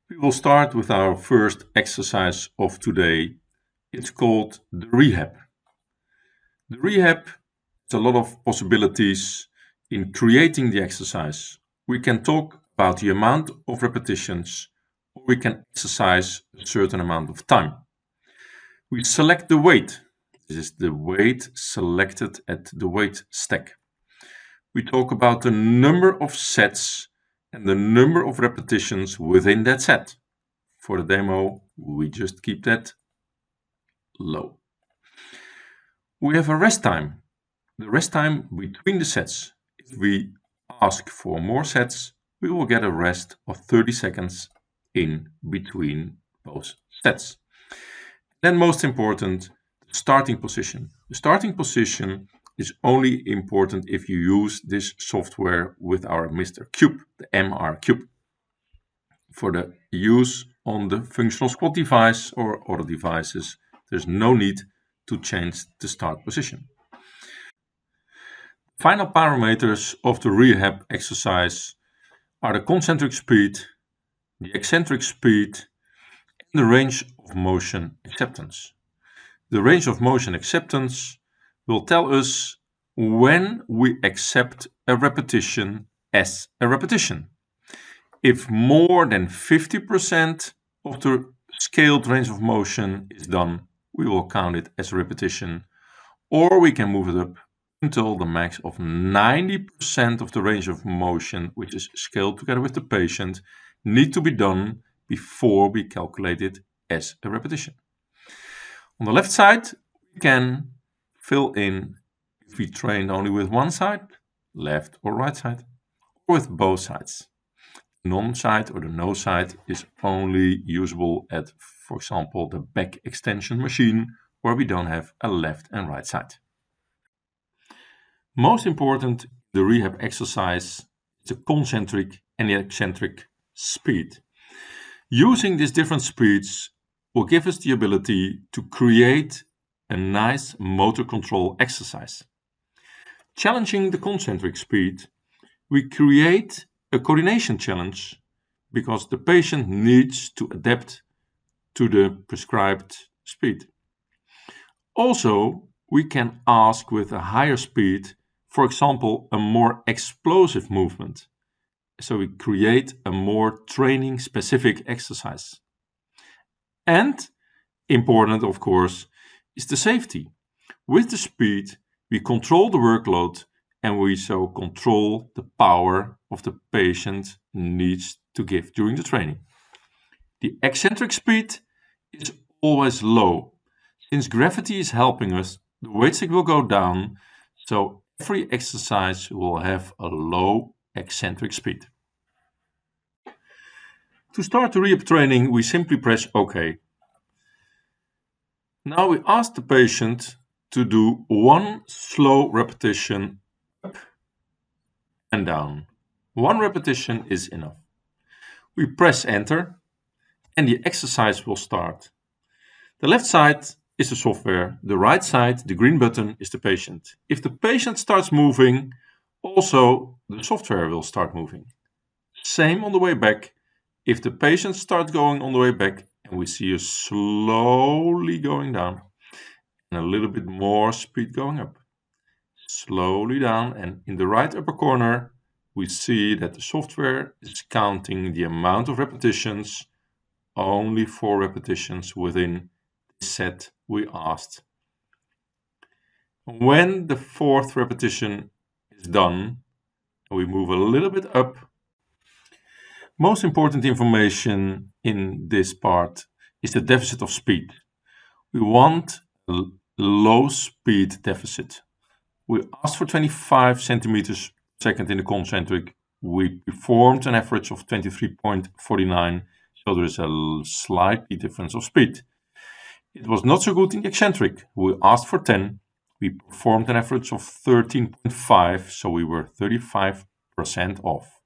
We will start with our first exercise of today. It's called the Rehab. The Rehab has a lot of possibilities in creating the exercise. We can talk about the amount of repetitions, or we can exercise a certain amount of time. We select the weight. This is the weight selected at the weight stack. We talk about the number of sets and the number of repetitions within that set. For the demo, we just keep that low. We have a rest time. The rest time between the sets. If we ask for more sets, we will get a rest of 30 seconds in between both sets. Then most important, the starting position. The starting position is only important if you use this software with our Mr. Cube, the MR Cube. For the use on the functional squat device or other devices, there's no need to change the start position. Final parameters of the rehab exercise are the concentric speed, the eccentric speed, and the range of motion acceptance. The range of motion acceptance will tell us when we accept a repetition as a repetition. If more than 50% of the scaled range of motion is done, we will count it as a repetition, or we can move it up until the max of 90% of the range of motion, which is scaled together with the patient, need to be done before we calculate it as a repetition. On the left side, we can fill in if we trained only with one side, left or right side, or with both sides. Non-side or the no side is only usable at, for example, the back extension machine, where we don't have a left and right side. Most important, the rehab exercise is the concentric and the eccentric speed. Using these different speeds will give us the ability to create a nice motor control exercise. Challenging the concentric speed, we create a coordination challenge because the patient needs to adapt to the prescribed speed. Also, we can ask with a higher speed, for example, a more explosive movement. So we create a more training specific exercise. And important, of course, is the safety. With the speed, we control the workload and we so control the power of the patient needs to give during the training. The eccentric speed is always low. Since gravity is helping us, the weight stick will go down, so every exercise will have a low eccentric speed. To start the rehab training, we simply press OK. Now we ask the patient to do one slow repetition up and down. One repetition is enough. We press enter and the exercise will start. The left side is the software, the right side, the green button, is the patient. If the patient starts moving, also the software will start moving. Same on the way back. If the patient starts going on the way back and we see us slowly going down and a little bit more speed going up. Slowly down, and in the right upper corner we see that the software is counting the amount of repetitions, only 4 repetitions within the set we asked. When the 4th repetition is done, we move a little bit up. Most important information in this part is the deficit of speed. We want a low speed deficit. We asked for 25 centimeters per second in the concentric. We performed an average of 23.49, so there is a slight difference of speed. It was not so good in the eccentric. We asked for 10. We performed an average of 13.5, so we were 35% off.